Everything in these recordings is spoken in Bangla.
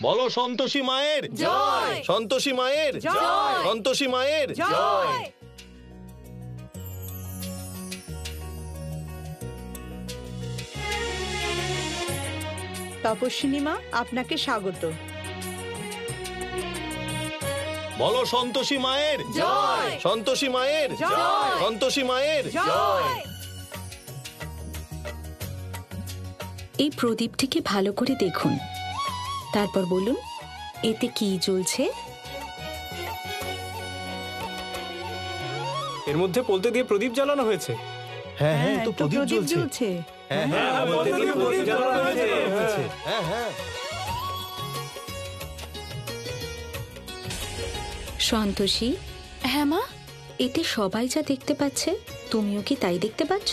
বলো সন্তোষী মায়ের জয়। সন্তোষী মায়ের জয়। সন্তোষী মায়ের জয়। তপস্বিনী মা, আপনাকে স্বাগত। বলো সন্তোষী মায়ের জয়। সন্তোষী মায়ের জয়। সন্তোষী মায়ের জয়। এই প্রদীপটিকে ভালো করে দেখুন, তারপর বলুন এতে কি জ্বলছে। এর মধ্যে পলতে দিয়ে প্রদীপ জ্বালানো হয়েছে। হ্যাঁ হ্যাঁ, তো তো প্রদীপ জ্বলছে। জ্বলছে। হ্যাঁ হ্যাঁ, পলতে দিয়ে প্রদীপ জ্বালানো হয়েছে। হ্যাঁ হ্যাঁ। সন্তোষী, হ্যাঁ মা, এতে সবাই যা দেখতে পাচ্ছে তুমিও কি তাই দেখতে পাচ্ছ?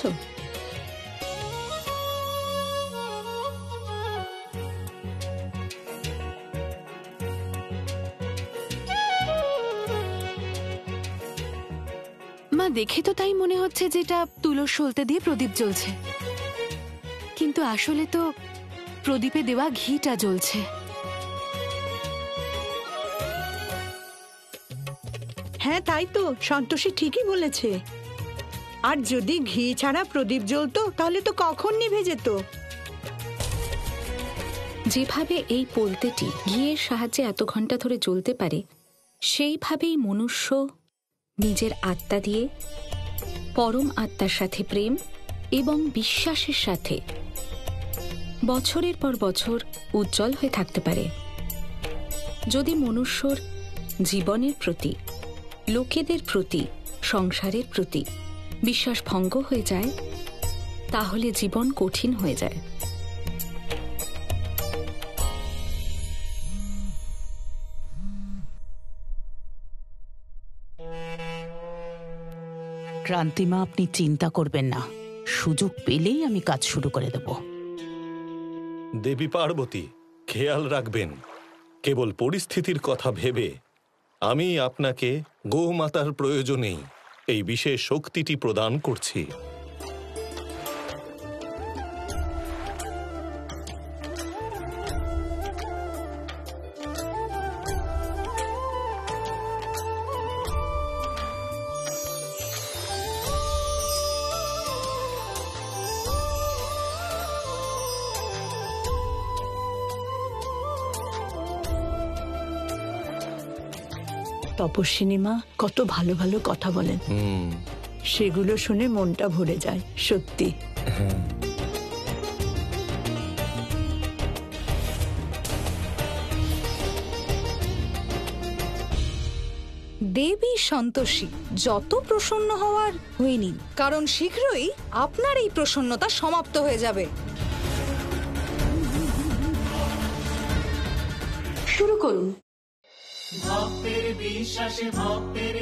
মা দেখে তো তাই মনে হচ্ছে যেটা তুলোর সলতে দিয়ে প্রদীপ জ্বলছে, কিন্তু আসলে তো প্রদীপে দেওয়া ঘিটা জ্বলছে। হ্যাঁ তাই তো, সন্তোষী ঠিকই বলেছে। আর যদি ঘি ছাড়া প্রদীপ জ্বলতো তাহলে তো কখন নিভে যেত। যেভাবে এই পোলতেটি ঘিয়ের সাহায্যে এত ঘন্টা ধরে জ্বলতে পারে, সেইভাবেই মনুষ্য নিজের আত্মা দিয়ে পরম আত্মার সাথে প্রেম এবং বিশ্বাসের সাথে বছরের পর বছর উজ্জ্বল হয়ে থাকতে পারে। যদি মনুষ্যর জীবনের প্রতি, লোকেদের প্রতি, সংসারের প্রতি বিশ্বাস ভঙ্গ হয়ে যায়, তাহলে জীবন কঠিন হয়ে যায়। ক্রান্তিমা, আপনি চিন্তা করবেন না, সুযোগ পেলেই আমি কাজ শুরু করে দেব। দেবী পার্বতী, খেয়াল রাখবেন, কেবল পরিস্থিতির কথা ভেবে আমি আপনাকে গোমাতার প্রয়োজনেই এই বিশেষ শক্তিটি প্রদান করছি। তপস্বিনী মা কত ভালো ভালো কথা বলেন, সেগুলো শুনে মনটা ভরে যায় সত্যি। দেবী সন্তোষী, যত প্রসন্ন হওয়ার হয়ে নিন, কারণ শীঘ্রই আপনার এই প্রসন্নতা সমাপ্ত হয়ে যাবে। শুরু করুন। ভক্তের বিশ্বাসে ভক্তের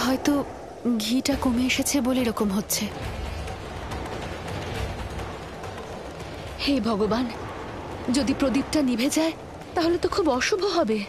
হয়তো ঘিটা কমে এসেছে বলে এরকম হচ্ছে। হে ভগবান, যদি প্রদীপটা নিভে যায় তাহলে তো খুব অশুভ হবে।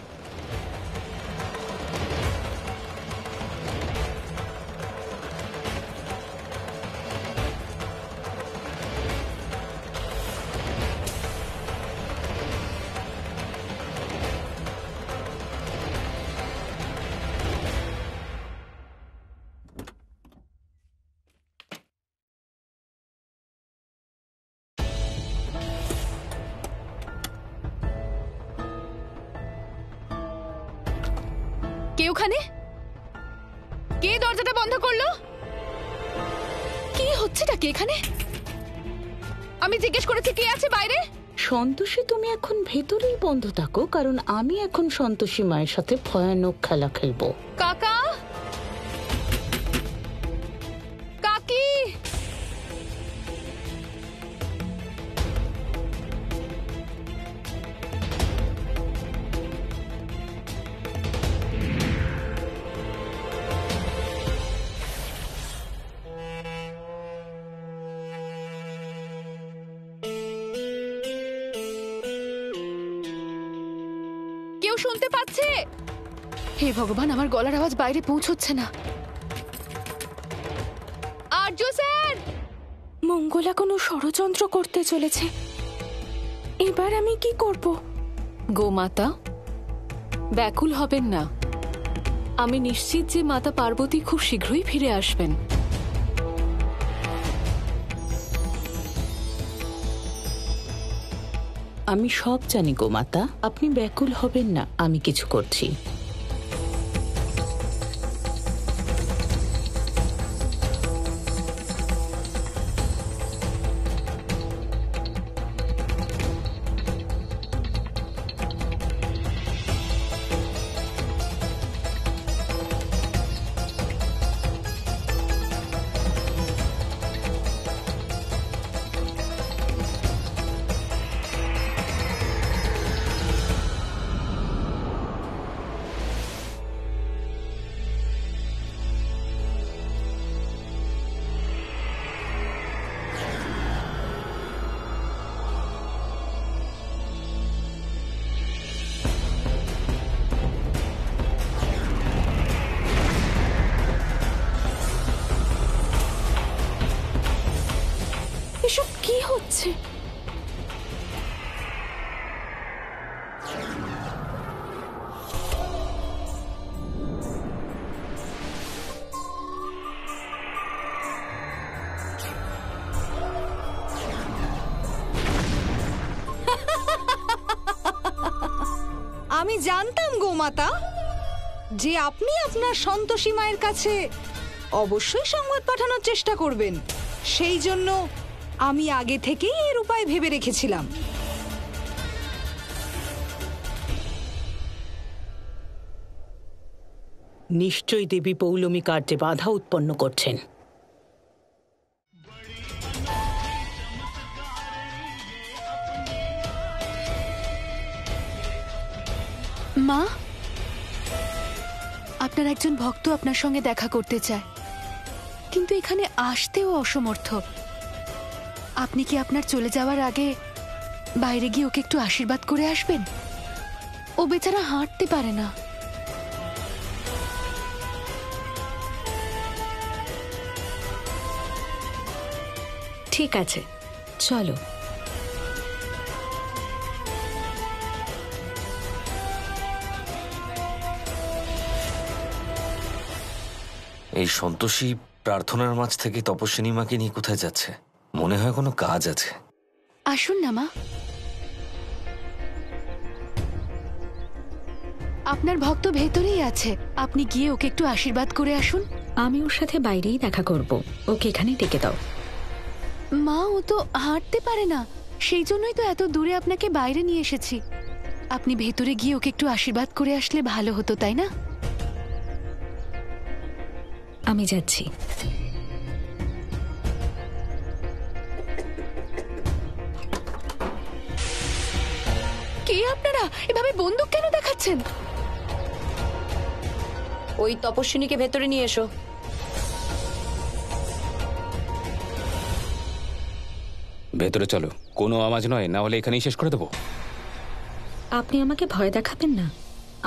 কে ওখানে? কে দরজাটা বন্ধ করলো? কি হচ্ছেটা কি এখানে? আমি জিজ্ঞেস করেছি কে আছে বাইরে? সন্তোষী, তুমি এখন ভেতরেই বন্ধ থাকো, কারণ আমি এখন সন্তোষী মায়ের সাথে ভয়ানক খেলা খেলবো। কাকা, কাকি, কেউ শুনতে পাচ্ছে? হে ভগবান, আমার গলার আওয়াজ বাইরে পৌঁছচ্ছে না। আর্য স্যার, মঙ্গলা কোনো ষড়যন্ত্র করতে চলেছে। এবার আমি কি করব? গোমাতা, ব্যাকুল হবেন না। আমি নিশ্চিত যে মাতা পার্বতী খুব শীঘ্রই ফিরে আসবেন। আমি সব জানি গোমাতা, আপনি ব্যাকুল হবেন না, আমি কিছু করছি। এসব কি হচ্ছে? আমি জানতাম গোমাতা যে আপনি আপনার সন্তোষী মায়ের কাছে অবশ্যই সংবাদ পাঠানোর চেষ্টা করবেন। সেই জন্য আমি আগে থেকেই এর উপায় ভেবে রেখেছিলাম। নিশ্চয়ই দেবী পৌলমী কার্যে বাধা উৎপন্ন করছেন। মা, আপনার একজন ভক্ত আপনার সঙ্গে দেখা করতে চায়, কিন্তু এখানে আসতেও অসমর্থ। আপনি কি আপনার চলে যাওয়ার আগে বাইরে গিয়ে ওকে একটু আশীর্বাদ করে আসবেন? ও বেচারা হাঁটতে পারে না। ঠিক আছে, চলো। এই সন্তোষী প্রার্থনার মাঝ থেকে তপস্বিনী মাকে নিয়ে কোথায় যাচ্ছে? মনে হয় কোনো কাজ আছে। আসুন না মা, আপনার ভক্ত ভেতরেই আছে। আপনি গিয়ে ওকে একটু আশীর্বাদ করে আসুন। আমি ওর সাথে বাইরেই দেখা করব, ওকে এখানে ডেকে দাও। মা, ও তো হাঁটতে পারে না, সেই জন্যই তো এত দূরে আপনাকে বাইরে নিয়ে এসেছি। আপনি ভেতরে গিয়ে ওকে একটু আশীর্বাদ করে আসলে ভালো হতো, তাই না? আমি যাচ্ছি। কে আপনারা? এভাবে বন্দুক কেন দেখাচ্ছেন? ওই তপস্বিনীকে ভেতরে নিয়ে এসো। ভেতরে চলো, কোনো আওয়াজ নয়, না হলে এখানেই শেষ করে দেবো। আপনি আমাকে ভয় দেখাবেন না,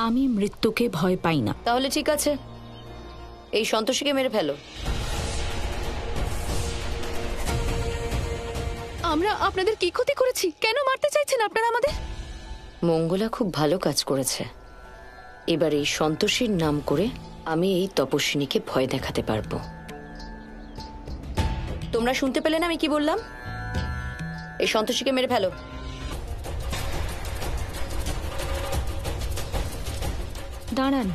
আমি মৃত্যুকে ভয় পাই না। তাহলে ঠিক আছে, এই সন্তোষীকে মেরে ফেলো। আমরা আপনাদের কি ক্ষতি করেছি? কেন মারতে চাইছেন আপনারা আমাদের? মঙ্গলা খুব ভালো কাজ করেছে। এবার এই সন্তোষীর নাম করে আমি এই তপস্বিনীকে ভয় দেখাতে পারবো। তোমরা শুনতে পেলে না আমি কি বললাম? এই সন্তোষীকে মেরে ফেলো। দাঁড়ান,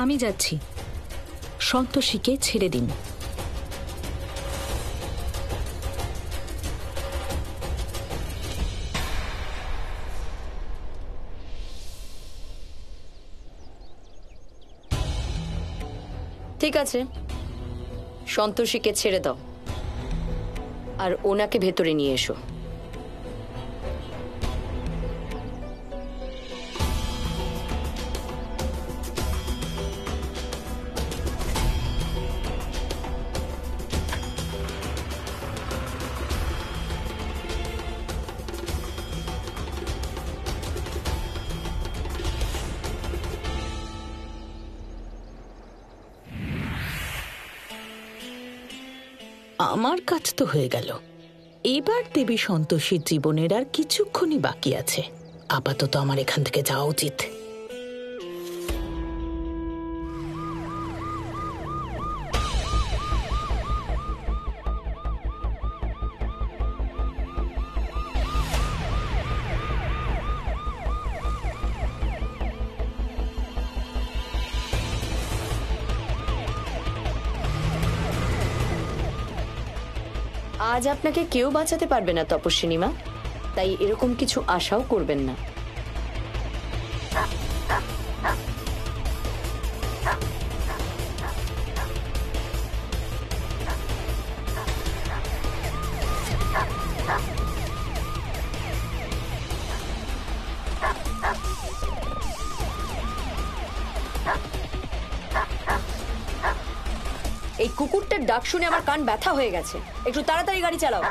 আমি যাচ্ছি। সন্তোষীকে ছেড়ে দিন। ঠিক আছে, সন্তোষীকে ছেড়ে দাও আর ওনাকে ভেতরে নিয়ে এসো। আমার কাজ তো হয়ে গেল। এবার দেবী সন্তোষীর জীবনের আর কিছুক্ষণই বাকি আছে। আপাতত আমার এখান থেকে যাওয়া উচিত। আজ আপনাকে কেউ বাঁচাতে পারবে না তপস্বিনী মা, তাই এরকম কিছু আশাও করবেন না। এই কুকুরটার ডাক শুনে আমার কান ব্যথা হয়ে গেছে। একটু তাড়াতাড়ি গাড়ি চালাও।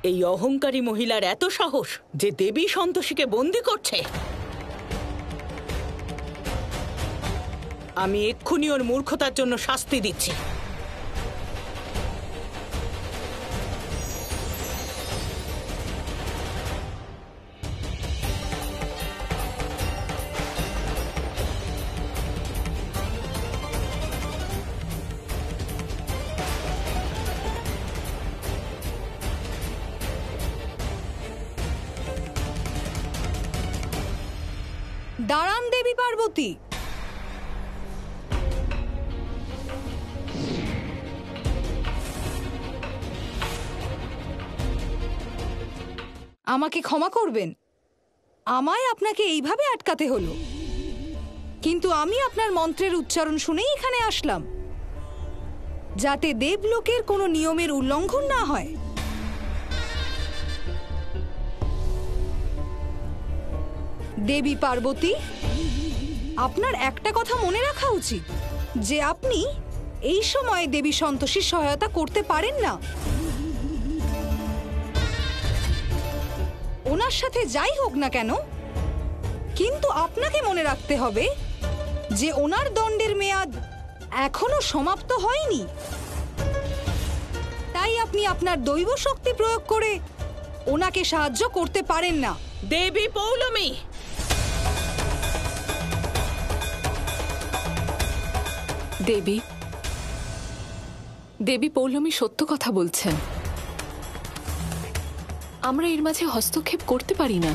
এই অহংকারী মহিলার এত সাহস যে দেবী সন্তোষীকে বন্দি করছে। আমি এক্ষুনি ওর মূর্খতার জন্য শাস্তি দিচ্ছি। দাঁড়ান দেবী পার্বতী, আমাকে ক্ষমা করবেন, আমায় আপনাকে এইভাবে আটকাতে হলো, কিন্তু আমি আপনার মন্ত্রের উচ্চারণ শুনেই এখানে আসলাম, যাতে দেবলোকের কোনো নিয়মের উল্লঙ্ঘন না হয়। দেবী পার্বতী, আপনার একটা কথা মনে রাখা উচিত যে আপনি এই সময় দেবী সন্তোষীর সহায়তা করতে পারেন না। ওনার সাথে যাই হোক না কেন, কিন্তু আপনাকে মনে রাখতে হবে যে ওনার দণ্ডের মেয়াদ এখনো সমাপ্ত হয়নি। তাই আপনি আপনার দৈব শক্তি প্রয়োগ করে ওনাকে সাহায্য করতে পারেন না। দেবী পৌলমী, দেবী, দেবী পৌলমী সত্য কথা বলছেন। আমরা এর মাঝে হস্তক্ষেপ করতে পারি না।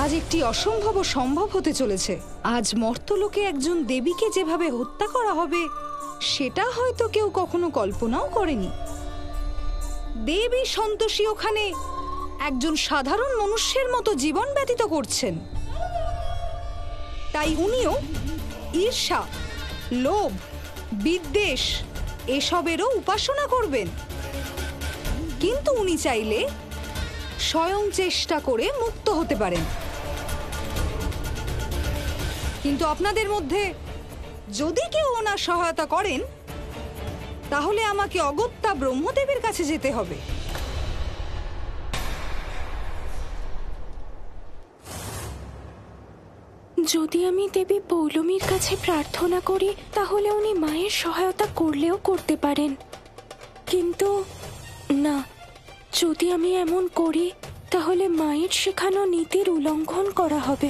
আজ একটি অসম্ভব সম্ভব হতে চলেছে। আজ মর্তলোকে একজন দেবীকে যেভাবে হত্যা করা হবে সেটা হয়তো কেউ কখনো কল্পনাও করেনি। দেবী সন্তোষী ওখানে একজন সাধারণ মনুষ্যের মতো জীবন ব্যতীত করছেন। তাই উনিও ঈর্ষা, লোভ, বিদ্বেষ এসবেরও উপাসনা করবেন। কিন্তু উনি চাইলে স্বয়ং চেষ্টা করে মুক্ত হতে পারেন। কিন্তু আপনাদের মধ্যে যদি কেউ ওনার সহায়তা করেন তাহলে আমাকে অগত্যা ব্রহ্মদেবের কাছে যেতে হবে। যদি আমি দেবী পৌলমীর কাছে প্রার্থনা করি তাহলে উনি মায়ের সহায়তা করলেও করতে পারেন, কিন্তু না, যদি আমি এমন করি তাহলে মায়ের শেখানো নীতির উল্লঙ্ঘন করা হবে।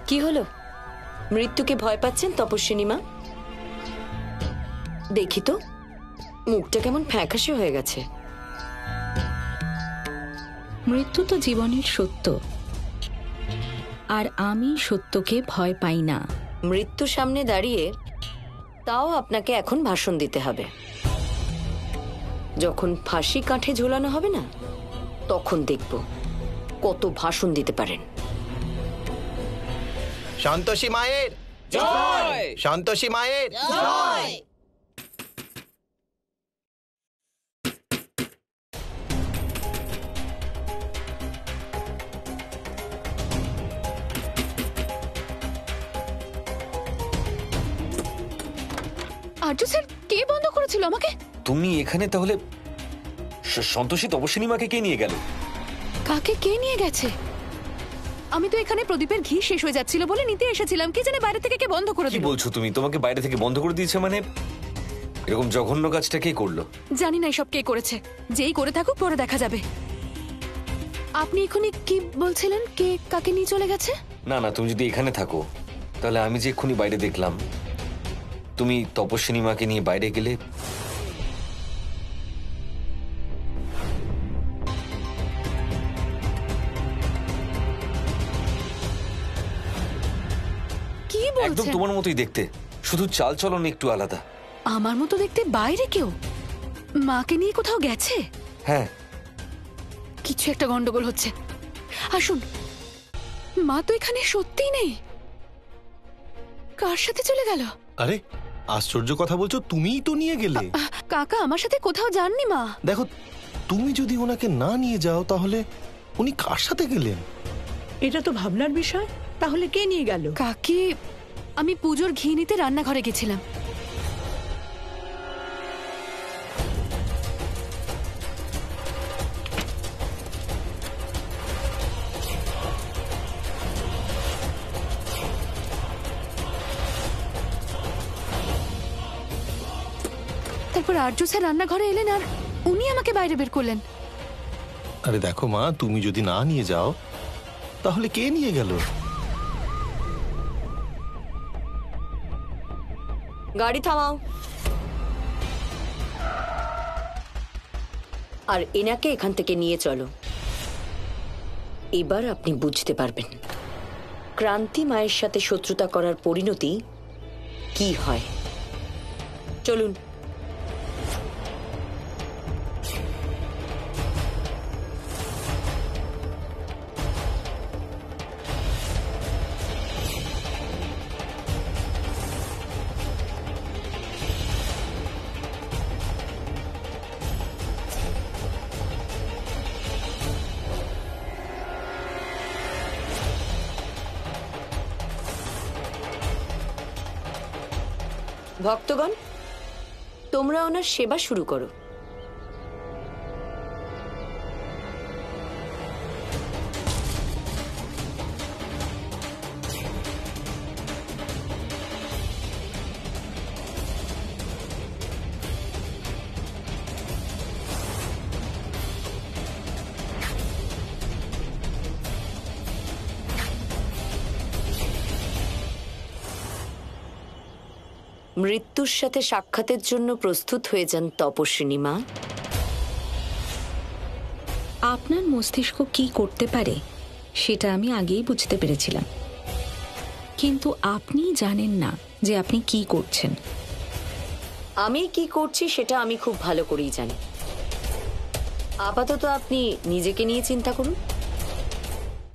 কি হলো, মৃত্যুকে ভয় পাচ্ছেন তপস্বিনী মা? দেখি তো, মুখটা কেমন ফ্যাকাশে হয়ে গেছে। মৃত্যু তো জীবনের সত্য, আর আমি সত্যকে ভয় পাই না। মৃত্যু সামনে দাঁড়িয়ে তাও আপনাকে এখন ভাষণ দিতে হবে। যখন ফাঁসি কাঠে ঝোলানো হবে না, তখন দেখব কত ভাষণ দিতে পারেন। সন্তোষী মায়ের জয়! সন্তোষী মায়ের জয়! আর্য স্যার, কে বন্ধ করেছিল আমাকে? তুমি এখানে তাহলে সন্তোষী তপস্বিনী মাকে কে নিয়ে গেল? কাকে কে নিয়ে গেছে? আমি তো এখানে প্রদীপের ঘি শেষ হয়ে যাচ্ছিল বলে নিতে এসেছিলাম, কি জানে বাইরে থেকে কে বন্ধ করে কি দিল। বলছো তুমি? তোমাকে বাইরে থেকে বন্ধ করে দিয়েছে মানে? এরকম জঘন্য কাজটা কে করলো? জানি না এসব কে করেছে, যেই করে থাকুক পরে দেখা যাবে। আপনি এখনই কি বলছিলেন, কে কাকে নিয়ে চলে গেছে? না না, তুমি যদি এখানে থাকো তাহলে আমি যে এক্ষুনি বাইরে দেখলাম তুমি তপস্বিনী মাকে নিয়ে বাইরে গেলে, কি একদম বলছেন? তোমার মতোই দেখতে, শুধু চাল চলন একটু আলাদা। আমার মতো দেখতে বাইরে কেউ মাকে নিয়ে কোথাও গেছে? হ্যাঁ, কিছু একটা গন্ডগোল হচ্ছে। আসুন, মা তো এখানে সত্যিই নেই। কার সাথে চলে গেল? আরে আশ্চর্য কথা বলছো, তুমিই তো নিয়ে গেলে। কাকা আমার সাথে কোথাও যাননি মা। দেখো, তুমি যদি ওনাকে না নিয়ে যাও তাহলে উনি কার সাথে গেলেন? এটা তো ভাবনার বিষয়। তাহলে কে নিয়ে গেল? কাকি, আমি পুজোর ঘি নিতে রান্নাঘরে গেছিলাম। তারপর আর্য স্যার রান্নাঘরে এলেন আর উনি আমাকে বাইরে বের করলেন। আরে দেখো মা, তুমি যদি না নিয়ে যাও তাহলে কে নিয়ে গেল? গাড়ি থামাও, আর এনাকে এখান থেকে নিয়ে চলো। এবার আপনি বুঝতে পারবেন ক্রান্তি মায়ের সাথে শত্রুতা করার পরিণতি কি হয়। চলুন। ভক্তগণ, তোমরা ওনার সেবা শুরু করো। মৃত্যুর সাথে সাক্ষাতের জন্য প্রস্তুত হয়ে যান তপস্বিনী মা। আপনার মস্তিষ্ক কি করতে পারে সেটা আমি আগেই বুঝতে পেরেছিলাম, কিন্তু আপনি জানেন না যে আপনি কি করছেন। আমি কি করছি সেটা আমি খুব ভালো করেই জানি। আপাতত আপনি নিজেকে নিয়ে চিন্তা করুন।